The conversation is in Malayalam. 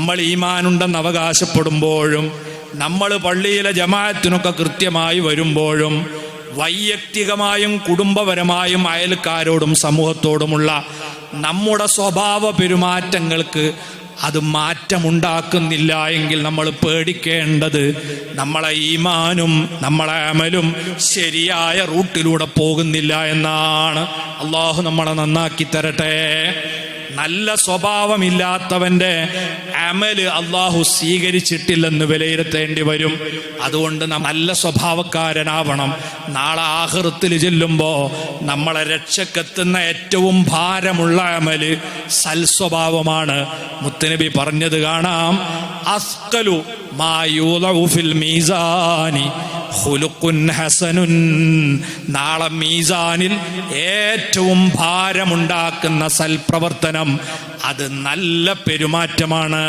നമ്മൾ ഈമാനുണ്ടെന്ന് അവകാശപ്പെടുമ്പോഴും നമ്മൾ പള്ളിയിലെ ജമാഅത്തിനൊക്കെ കൃത്യമായി വരുമ്പോഴും വൈയക്തികമായും കുടുംബപരമായും അയൽക്കാരോടും സമൂഹത്തോടുമുള്ള നമ്മുടെ സ്വഭാവ പെരുമാറ്റങ്ങൾക്ക് അത് മാറ്റമുണ്ടാക്കുന്നില്ല എങ്കിൽ നമ്മൾ പേടിക്കേണ്ടത് നമ്മളെ ഈമാനും നമ്മളെ അമലും ശരിയായ റൂട്ടിലൂടെ പോകുന്നില്ല എന്നാണ്. അള്ളാഹു നമ്മളെ നന്നാക്കി തരട്ടെ. നല്ല സ്വഭാവമില്ലാത്തവന്റെ അമല് അള്ളാഹു സ്വീകരിച്ചിട്ടില്ലെന്ന് വിലയിരുത്തേണ്ടി വരും. അതുകൊണ്ട് നല്ല സ്വഭാവക്കാരനാവണം. നാളെ ആഖിറത്തിൽ ചെല്ലുമ്പോ നമ്മളെ രക്ഷക്കെത്തുന്ന ഏറ്റവും ഭാരമുള്ള അമല് സൽസ്വഭാവമാണ്. മുത്തുനബി പറഞ്ഞത് കാണാം, അസ്കലു മാ യൂളഉ ഫിൽ മീസാനി ഖുലുഖുൻ ഹസനുൻ. നാളെ മീസാനിൽ ഏറ്റവും ഭാരമുണ്ടാക്കുന്ന സൽപ്രവർത്തനം അത് നല്ല പെരുമാറ്റമാണ്.